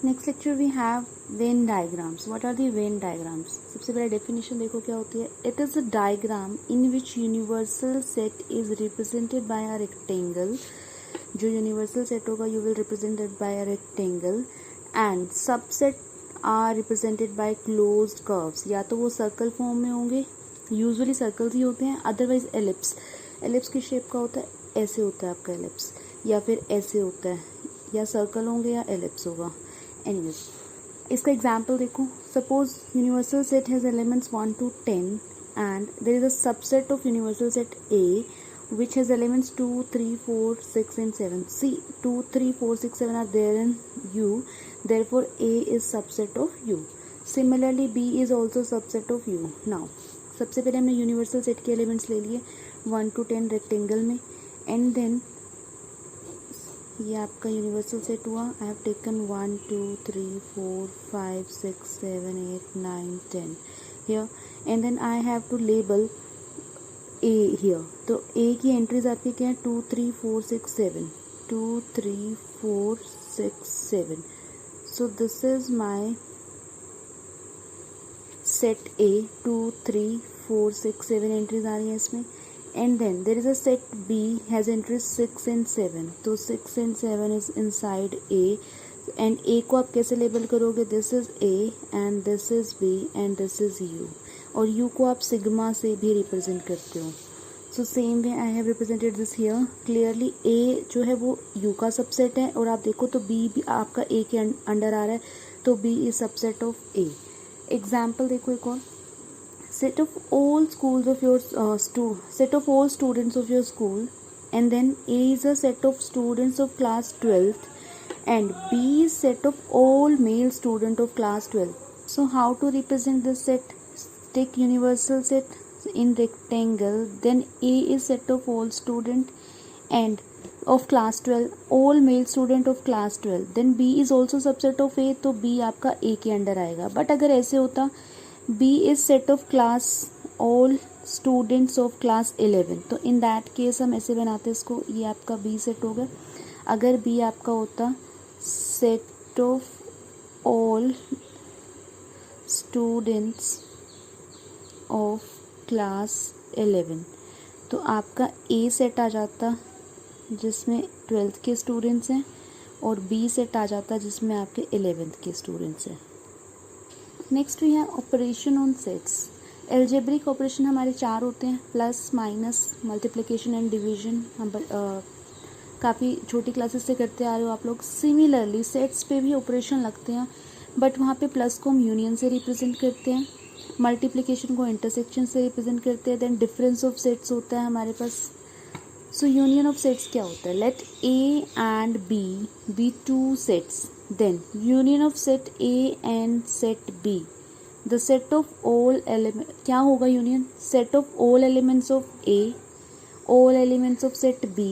Next lecture we have Venn diagrams. What are the Venn diagrams? सबसे पहले definition देखो क्या होती है. It is a diagram in which universal set is represented by a rectangle. जो universal set होगा you will represented by a rectangle and subset are represented by closed curves. या तो वो सर्कल फॉर्म में होंगे, यूजुअली सर्कल्स ही होते हैं, otherwise ellipse. Ellipse की शेप का होता है, ऐसे होता है आपका एलिप्स, या फिर ऐसे होता है, या सर्कल होंगे या एलिप्स होगा. एनीवेज, इसका एग्जाम्पल देखो. Suppose universal set has elements 1 to 10 and there is a subset of universal set A which has elements 2, 3, 4, 6 and 7. See, 2, 3, 4, 6, 7 are there in U. Therefore, A is subset of U. Similarly, B is also subset of U. Now, सबसे पहले हमने universal set के elements ले लिए 1 to 10 rectangle में, and then ये आपका universal set हुआ. I have taken 1, 2, 3, 4, 5, 6, 7, 8, 9, 10 here, and then I have to label A here. तो A की एंट्रीज आपकी क्या है? 2, 3, 4, 6, 7. 2, 3, 4, 6, 7. So this is my set A. 2, 3, 4, 6, 7 entries आ रही है इसमें. And then there is a set B has entries 6 and 7. तो 6 and 7 is inside A. And A को आप कैसे लेबल करोगे? This is A and this is B and this is U. और U को आप सिग्मा से भी रिप्रेजेंट करते हो. So same way I have represented this here. Clearly A जो है वो U का सबसेट है, और आप देखो तो B भी आपका A के अंडर आ रहा है, तो B is subset of A. Example देखो एक और. set of all schools of your set of all students of your school, and then A is a set of students of class 12th and B is set of all male student of class 12. So how to represent this set? Take universal set in rectangle, then A is set of all student and of class 12, all male student of class 12, then B is also subset of A, तो B आपका A के under आएगा. But अगर ऐसे होता B is set of class all students of class 11, तो in that case हम ऐसे बनाते इसको, ये आपका B सेट हो गया. अगर B आपका होता set of all students of class 11, तो आपका A सेट आ जाता जिसमें 12th के स्टूडेंट्स हैं, और B सेट आ जाता जिसमें आपके 11th के स्टूडेंट्स हैं. Next we have operation on sets. Algebraic operation हमारे 4 होते हैं, plus, minus, multiplication and division. हम काफ़ी छोटी क्लासेस से करते आ रहे हो आप लोग. सिमिलरली सेट्स पे भी ऑपरेशन लगते हैं, बट वहाँ पे प्लस को हम यूनियन से रिप्रेजेंट करते हैं, मल्टीप्लिकेशन को इंटरसेक्शन से रिप्रेजेंट करते हैं, देन डिफरेंस ऑफ सेट्स होता है हमारे पास. सो यूनियन ऑफ सेट्स क्या होता है? Let A and B be 2 sets, then union of set A and set B, the set of all element. क्या होगा union? set of all elements of A, all elements of set B,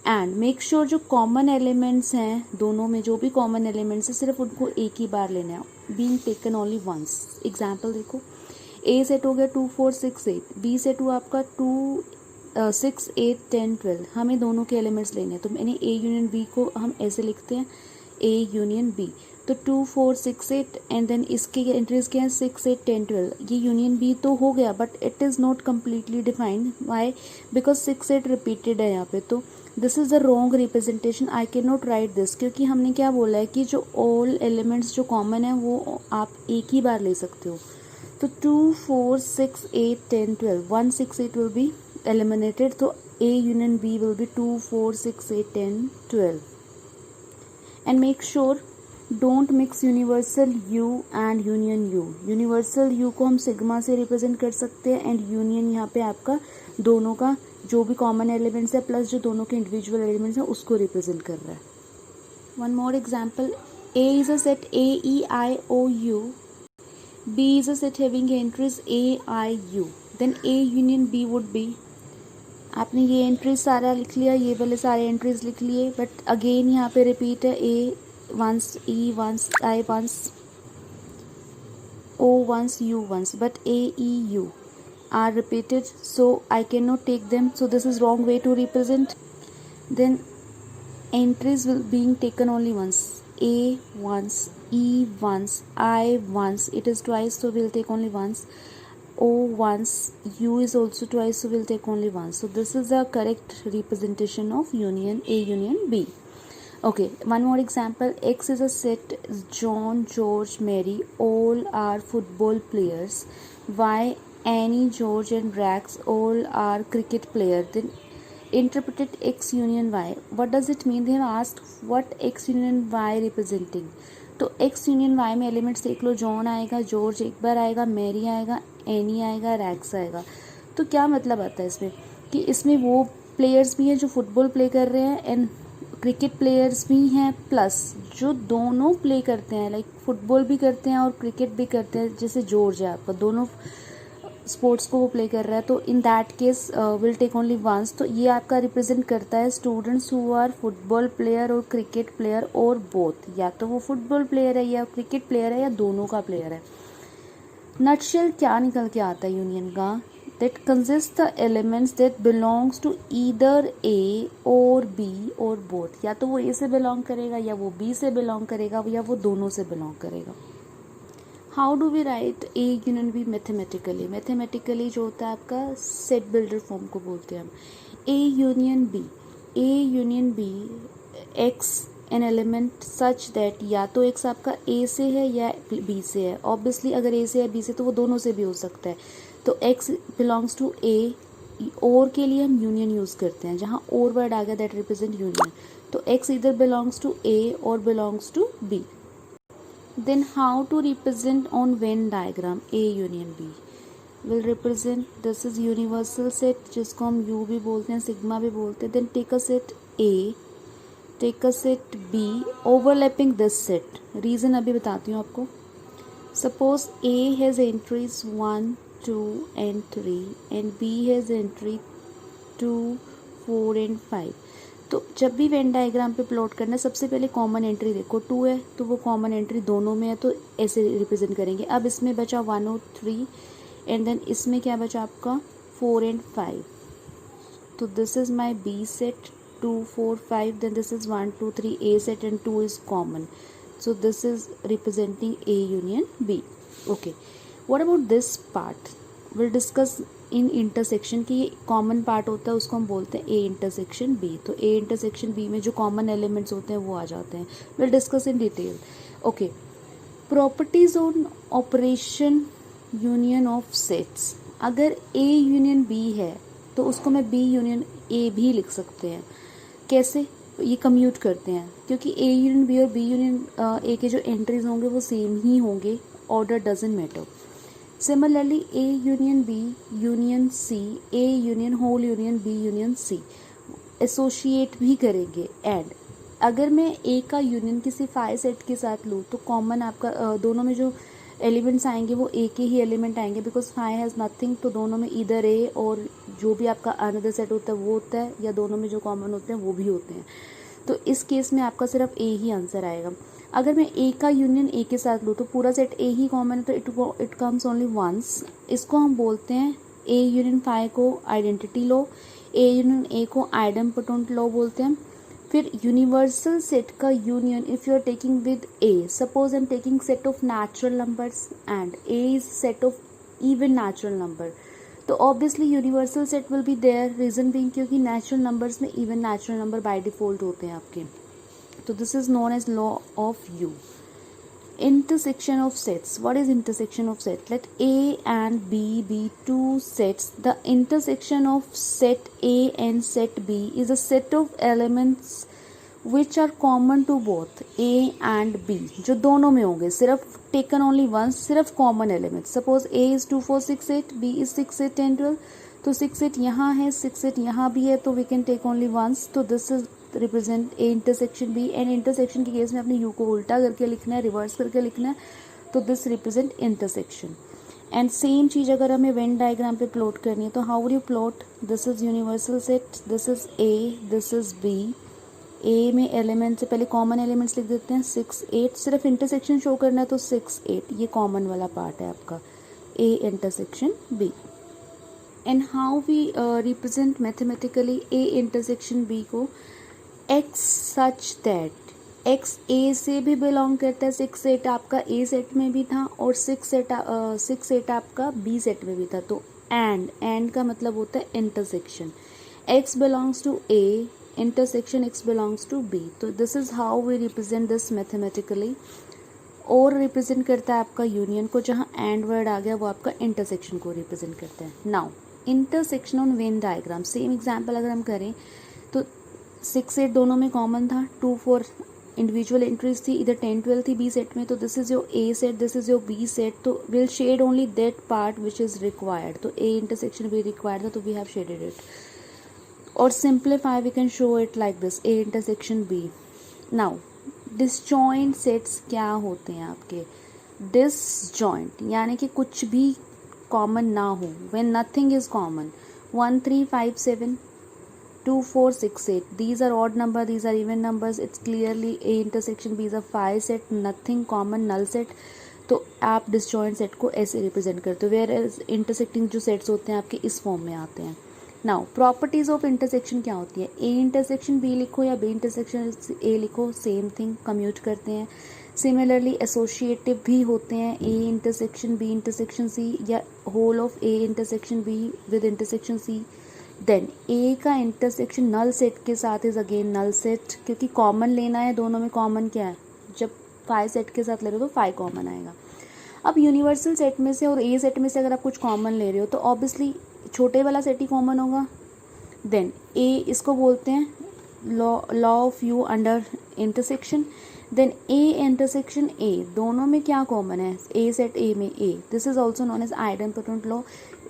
and make sure जो common elements हैं दोनों में, जो भी common elements हैं सिर्फ उनको एक ही बार लेना है, being taken only once. Example देखो. A सेट हो गया 2, 4, 6, 8. B सेट हुआ आपका 2, 6, 8, 10, 12. हमें दोनों के एलिमेंट्स लेने हैं, तो मैंने A यूनियन B को हम ऐसे लिखते हैं, A यूनियन B. तो 2, 4, 6, 8 एंड देन इसके एंट्रीज क्या है? 6, 8, 10, 12. ये यूनियन B तो हो गया, but it is not completely defined. Why? Because 6, 8 repeated है यहाँ पे, तो this is the wrong representation. I can not write this, क्योंकि हमने क्या बोला है कि जो ऑल एलिमेंट्स जो कॉमन है वो आप एक ही बार ले सकते हो. तो 2, 4, 6, 8, 10, 12. 1, 6, 8 विल बी eliminated, तो A union B will be 2, 4, 6, 8, 10, 12. And make sure don't mix universal U and union U. universal U को हम सिग्मा से रिप्रेजेंट कर सकते हैं, एंड यूनियन यहाँ पे आपका दोनों का जो भी कॉमन एलिमेंट्स है प्लस जो दोनों के इंडिविजुअल एलिमेंट्स हैं उसको रिप्रेजेंट कर रहा है. One more example. A is a set A, E, I, O, U. B is a set having entries A, I, U. Then A union B would be, आपने ये एंट्रीज सारा लिख लिया, ये वाले सारे एंट्रीज लिख लिए, बट अगेन यहाँ पे रिपीट है. A once, E once, I once, O once, U once, but A, E, U are repeated, so I cannot take them. So this is wrong way to represent. Then entries will being taken only once. A once, E once, I once, it is twice, so we'll take only once. O once, U is also twice, so we'll take only once. So this is the correct representation of union A union B. Okay, one more example. X is a set. John, George, Mary, all are football players. Y, Annie, George and Rex all are cricket players. Then interpreted X union Y. What does it mean? They have asked what X union Y representing. तो X union Y में elements देख लो. John आएगा, George एक बार आएगा, Mary आएगा, any आएगा, racks आएगा. तो क्या मतलब आता है इसमें कि इसमें वो प्लेयर्स भी हैं जो फुटबॉल प्ले कर रहे हैं एंड क्रिकेट प्लेयर्स भी हैं, प्लस जो दोनों प्ले करते हैं, लाइक फुटबॉल भी करते हैं और क्रिकेट भी करते हैं. जैसे जॉर्ज है आपका, दोनों स्पोर्ट्स को वो प्ले कर रहा है, तो in that case will take only once. तो ये आपका रिप्रेजेंट करता है students who are football player और क्रिकेट प्लेयर और बोथ. या तो वो फुटबॉल प्लेयर है या क्रिकेट प्लेयर है या दोनों का प्लेयर है. नटशेल क्या निकल के आता है यूनियन का? That consist the elements that belongs to either A और बी और बोथ. या तो वो ए से बिलोंग करेगा या वो बी से बिलोंग करेगा या वो दोनों से बिलोंग करेगा. How do we write A union B mathematically? Mathematically जो होता है आपका सेट बिल्डर फॉर्म को बोलते हैं हम. A union B, A union B, x an element such that या तो एक्स आपका ए से है या बी से है. ऑब्वियसली अगर ए से है बी से तो वो दोनों से भी हो सकता है. तो एक्स बिलोंग्स टू ए. और के लिए हम यूनियन यूज़ करते हैं, जहाँ और वर्ड आ गया दैट रिप्रेजेंट यूनियन. तो एक्स इधर बिलोंग्स टू ए और belongs to B. Then how to represent on Venn diagram A union B? Will represent, this is universal set जिसको हम U भी बोलते हैं, सिग्मा भी बोलते हैं. Then take a set A, take a set B overlapping this set. Reason अभी बताती हूँ आपको. Suppose A has entries 1, 2 and 3 and B has entry 2, 4 and 5. तो जब भी वेन डायग्राम पे प्लॉट करना है, सबसे पहले कॉमन एंट्री देखो 2 है तो वो कॉमन एंट्री दोनों में है, तो ऐसे रिप्रेजेंट करेंगे. अब इसमें बचा 1 और 3 एंड देन इसमें क्या बचा आपका 4 एंड 5. तो this is my B set 2, 4, 5. Then this is 1, 2, 3 A set and 2 is common. So this is representing A union B. Okay, what about this part? Will discuss in intersection की. ये common part होता है, उसको हम बोलते हैं A intersection B. तो A intersection B में जो कॉमन एलिमेंट्स होते हैं वो आ जाते हैं. Will discuss in detail. Okay, properties on operation union of sets. अगर ए यूनियन बी है तो उसको मैं बी यूनियन ए भी लिख सकते हैं. कैसे? ये कम्यूट करते हैं, क्योंकि ए यूनियन बी और बी यूनियन ए के जो एंट्रीज होंगे वो सेम ही होंगे. Order doesn't matter. Similarly, A union B union C, A union whole union B union C associate भी करेंगे. एंड अगर मैं A का यूनियन किसी फाई सेट के साथ लूँ तो कॉमन आपका दोनों में जो एलिमेंट्स आएंगे वो A के ही एलिमेंट आएंगे, बिकॉज फाई हैज़ नथिंग. तो दोनों में इधर A और जो भी आपका अनदर सेट होता है वो होता है, या दोनों में जो कॉमन होते हैं वो भी होते हैं. तो इस केस में आपका सिर्फ A ही आंसर आएगा. अगर मैं ए का यूनियन ए के साथ लूँ तो पूरा सेट ए ही कॉमन है, तो इट कम्स ओनली वंस. इसको हम बोलते हैं ए यूनियन फाई को identity law, A union A को आइडेम्पोटेंट लो बोलते हैं. फिर यूनिवर्सल सेट का union if you are taking with A, suppose I am taking set of natural numbers and A is set of even natural number, तो obviously universal set will be there. Reason being क्योंकि natural numbers में even natural number by default होते हैं आपके. So this is known as law of U. Intersection of sets. What is intersection of set? Let A and B be two sets. The intersection of set A and set B is a set of elements which are common to both A and B. जो दोनों में होंगे, सिर्फ taken only once, सिर्फ common elements. Suppose A is 2, 4, 6, 8, B is 6, 8, 10, 12. तो 6, 8 यहाँ है, 6, 8 यहाँ भी है, तो we can take only once. तो this is represent A intersection B. And intersection के केस में अपने यू को उल्टा करके लिखना है, रिवर्स करके लिखना है, तो this represent intersection. And same चीज़ अगर हमें वेन डायग्राम पे प्लॉट करनी है तो how you plot? This is universal set, this is A, this is B. A में एलिमेंट से पहले कॉमन एलिमेंट्स लिख देते हैं 6, 8. सिर्फ इंटरसेक्शन शो करना है तो 6, 8 ये कॉमन वाला पार्ट है आपका A intersection B. And how we represent mathematically A intersection B को? X such that x A से भी बिलोंग करता है, 6 सेट आपका ए सेट में भी था और 6 सेट आपका बी सेट में भी था। तो एंड का मतलब होता है intersection, x belongs to A intersection x belongs to b। तो this is how we represent this mathematically. और रिप्रेजेंट करता है आपका यूनियन को, जहाँ एंड वर्ड आ गया वो आपका इंटरसेक्शन को रिप्रेजेंट करता है। Now intersection on Venn diagram, same example अगर हम करें तो 6 8 दोनों में कॉमन था, 2 4 इंडिविजुअल एंट्रीज थी, इधर 10 12 थी बी सेट में। तो this is your A set, this is your B set. तो will shade only that part which is required. तो ए इंटरसेक्शन भी रिक्वायर्ड था तो वी हैव शेडेड इट। और simplify we can show it like this, A intersection B. Now disjoint sets क्या होते हैं आपके? डिसजॉइंट यानी कि कुछ भी कॉमन ना हो, when nothing is common. 1 3 5 7 2 4 6 8 these are odd number, these are even numbers, it's clearly A intersection B is a 5 set, nothing common, null set। तो आप डिसजॉइंट सेट को ऐसे रिप्रेजेंट करते हो, वेयर एज इंटरसेक्टिंग जो sets होते हैं आपके इस फॉर्म में आते हैं। नाउ प्रॉपर्टीज ऑफ इंटरसेक्शन क्या होती है? ए इंटरसेक्शन बी लिखो या बी इंटरसेक्शन ए लिखो, सेम थिंग, कम्यूट करते हैं। सिमिलरली एसोसिएटिव भी होते हैं, A intersection B intersection C या whole of A intersection B with intersection C. Then A का इंटरसेक्शन नल सेट के साथ इज अगेन नल सेट, क्योंकि कॉमन लेना है, दोनों में कॉमन क्या है? जब 5 सेट के साथ ले रहे हो तो 5 कॉमन आएगा। अब यूनिवर्सल सेट में से और ए सेट में से अगर आप कुछ कॉमन ले रहे हो तो ऑब्वियसली छोटे वाला सेट ही कॉमन होगा। देन ए इसको बोलते हैं law of you under intersection. Then A intersection A, दोनों में क्या कॉमन है? ए सेट ए में A, this is also known as idempotent law.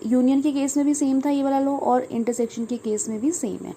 Union के केस में भी सेम था ये वाला लॉ और इंटरसेक्शन के केस में भी सेम है।